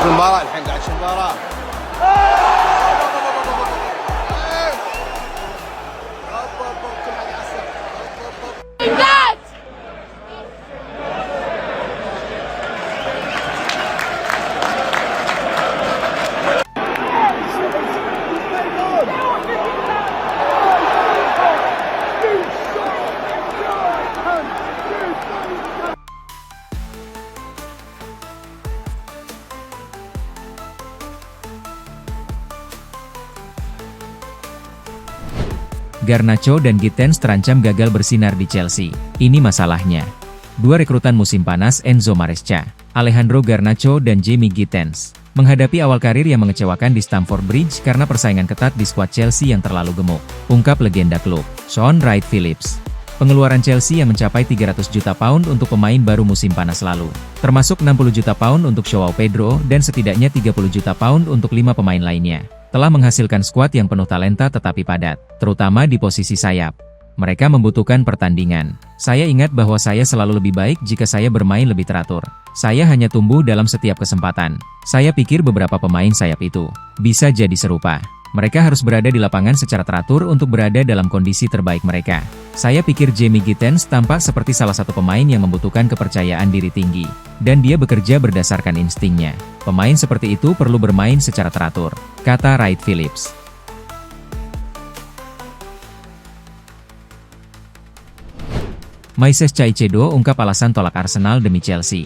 المباراة الحين قاعد تشوف المباراة. كل حد يعصب. Garnacho dan Gittens terancam gagal bersinar di Chelsea. Ini masalahnya. Dua rekrutan musim panas Enzo Maresca, Alejandro Garnacho dan Jamie Gittens, menghadapi awal karir yang mengecewakan di Stamford Bridge karena persaingan ketat di skuad Chelsea yang terlalu gemuk, ungkap legenda klub, Sean Wright-Phillips. Pengeluaran Chelsea yang mencapai 300 juta pound untuk pemain baru musim panas lalu, termasuk 60 juta pound untuk Joao Pedro dan setidaknya 30 juta pound untuk 5 pemain lainnya, telah menghasilkan skuad yang penuh talenta tetapi padat, terutama di posisi sayap. Mereka membutuhkan pertandingan. Saya ingat bahwa saya selalu lebih baik jika saya bermain lebih teratur. Saya hanya tumbuh dalam setiap kesempatan. Saya pikir beberapa pemain sayap itu bisa jadi serupa. Mereka harus berada di lapangan secara teratur untuk berada dalam kondisi terbaik mereka. Saya pikir Jamie Gittens tampak seperti salah satu pemain yang membutuhkan kepercayaan diri tinggi, dan dia bekerja berdasarkan instingnya. Pemain seperti itu perlu bermain secara teratur, kata Wright-Phillips. Moises Caicedo ungkap alasan tolak Arsenal demi Chelsea.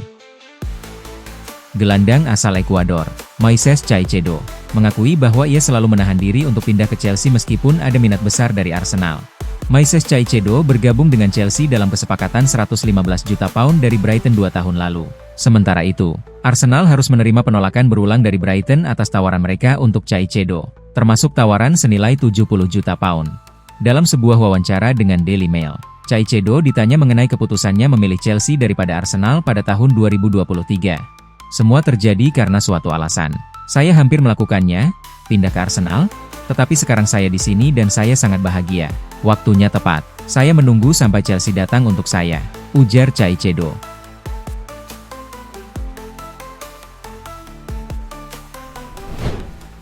Gelandang asal Ekuador, Moises Caicedo, mengakui bahwa ia selalu menahan diri untuk pindah ke Chelsea meskipun ada minat besar dari Arsenal. Moises Caicedo bergabung dengan Chelsea dalam kesepakatan 115 juta pound dari Brighton 2 tahun lalu. Sementara itu, Arsenal harus menerima penolakan berulang dari Brighton atas tawaran mereka untuk Caicedo, termasuk tawaran senilai 70 juta pound. Dalam sebuah wawancara dengan Daily Mail, Caicedo ditanya mengenai keputusannya memilih Chelsea daripada Arsenal pada tahun 2023. Semua terjadi karena suatu alasan. Saya hampir melakukannya, pindah ke Arsenal, tetapi sekarang saya di sini dan saya sangat bahagia. Waktunya tepat. Saya menunggu sampai Chelsea datang untuk saya, ujar Caicedo.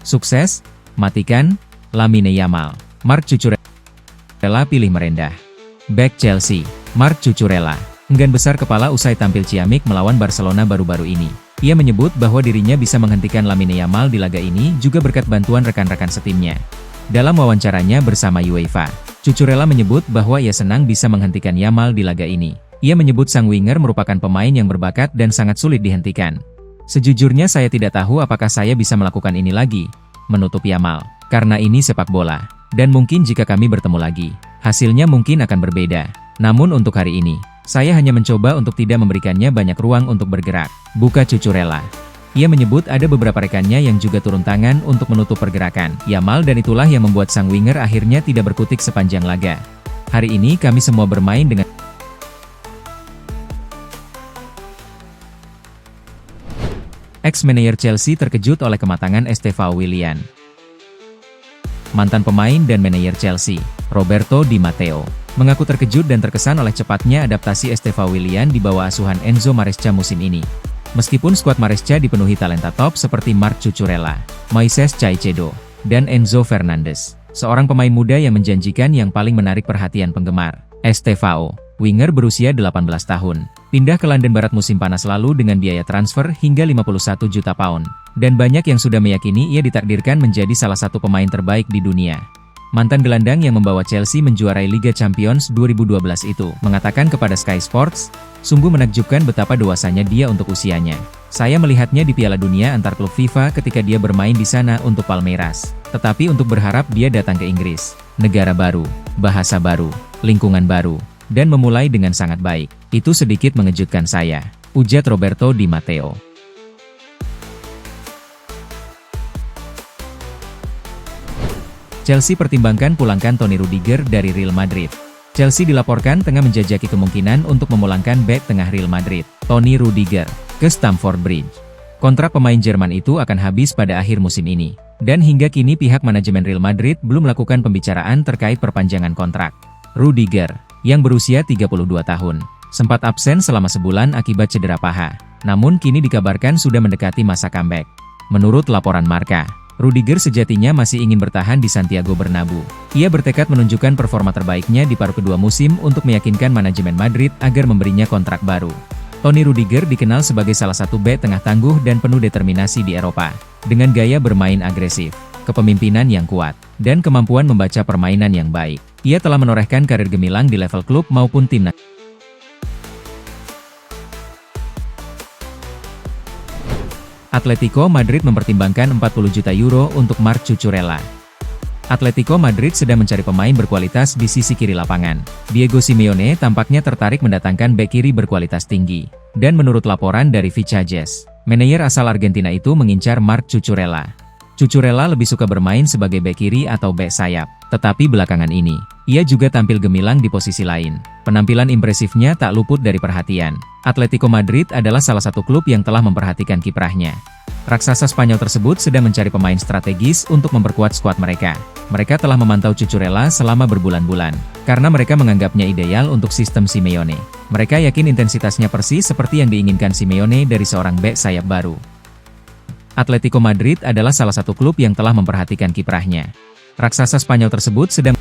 Sukses? Matikan? Lamine Yamal. Marc Cucurella pilih merendah. Back Chelsea, Marc Cucurella, enggan besar kepala usai tampil ciamik melawan Barcelona baru-baru ini. Ia menyebut bahwa dirinya bisa menghentikan Lamine Yamal di laga ini juga berkat bantuan rekan-rekan setimnya. Dalam wawancaranya bersama UEFA, Cucurella menyebut bahwa ia senang bisa menghentikan Yamal di laga ini. Ia menyebut sang winger merupakan pemain yang berbakat dan sangat sulit dihentikan. Sejujurnya saya tidak tahu apakah saya bisa melakukan ini lagi, menutup Yamal, karena ini sepak bola. Dan mungkin jika kami bertemu lagi, hasilnya mungkin akan berbeda. Namun untuk hari ini, saya hanya mencoba untuk tidak memberikannya banyak ruang untuk bergerak, buka Cucurella. Ia menyebut ada beberapa rekannya yang juga turun tangan untuk menutup pergerakan Yamal dan itulah yang membuat sang winger akhirnya tidak berkutik sepanjang laga. Hari ini kami semua bermain dengan ex-manajer Chelsea terkejut oleh kematangan Estevao Willian. Mantan pemain dan manajer Chelsea, Roberto Di Matteo, mengaku terkejut dan terkesan oleh cepatnya adaptasi Estevao Willian di bawah asuhan Enzo Maresca musim ini. Meskipun skuad Maresca dipenuhi talenta top seperti Marc Cucurella, Moises Caicedo, dan Enzo Fernandez, seorang pemain muda yang menjanjikan yang paling menarik perhatian penggemar, Estevao, winger berusia 18 tahun, pindah ke London Barat musim panas lalu dengan biaya transfer hingga 51 juta pound, dan banyak yang sudah meyakini ia ditakdirkan menjadi salah satu pemain terbaik di dunia. Mantan gelandang yang membawa Chelsea menjuarai Liga Champions 2012 itu mengatakan kepada Sky Sports, sungguh menakjubkan betapa dewasanya dia untuk usianya. Saya melihatnya di Piala Dunia antar klub FIFA ketika dia bermain di sana untuk Palmeiras. Tetapi untuk berharap dia datang ke Inggris, negara baru, bahasa baru, lingkungan baru, dan memulai dengan sangat baik. Itu sedikit mengejutkan saya, ujar Roberto Di Matteo. Chelsea pertimbangkan pulangkan Toni Rudiger dari Real Madrid. Chelsea dilaporkan tengah menjajaki kemungkinan untuk memulangkan bek tengah Real Madrid, Toni Rudiger, ke Stamford Bridge. Kontrak pemain Jerman itu akan habis pada akhir musim ini, dan hingga kini pihak manajemen Real Madrid belum melakukan pembicaraan terkait perpanjangan kontrak. Rudiger, yang berusia 32 tahun, sempat absen selama sebulan akibat cedera paha, namun kini dikabarkan sudah mendekati masa comeback. Menurut laporan Marca, Rudiger sejatinya masih ingin bertahan di Santiago Bernabeu. Ia bertekad menunjukkan performa terbaiknya di paruh kedua musim untuk meyakinkan manajemen Madrid agar memberinya kontrak baru. Toni Rudiger dikenal sebagai salah satu bek tengah tangguh dan penuh determinasi di Eropa, dengan gaya bermain agresif, kepemimpinan yang kuat, dan kemampuan membaca permainan yang baik. Ia telah menorehkan karir gemilang di level klub maupun timnas. Atletico Madrid mempertimbangkan 40 juta euro untuk Marc Cucurella. Atletico Madrid sedang mencari pemain berkualitas di sisi kiri lapangan. Diego Simeone tampaknya tertarik mendatangkan bek kiri berkualitas tinggi. Dan menurut laporan dari Vichajes, manajer asal Argentina itu mengincar Marc Cucurella. Cucurella lebih suka bermain sebagai bek kiri atau bek sayap. Tetapi belakangan ini, ia juga tampil gemilang di posisi lain. Penampilan impresifnya tak luput dari perhatian. Atletico Madrid adalah salah satu klub yang telah memperhatikan kiprahnya. Raksasa Spanyol tersebut sedang mencari pemain strategis untuk memperkuat skuad mereka. Mereka telah memantau Cucurella selama berbulan-bulan, karena mereka menganggapnya ideal untuk sistem Simeone. Mereka yakin intensitasnya persis seperti yang diinginkan Simeone dari seorang bek sayap baru. Atletico Madrid adalah salah satu klub yang telah memperhatikan kiprahnya. Raksasa Spanyol tersebut sedang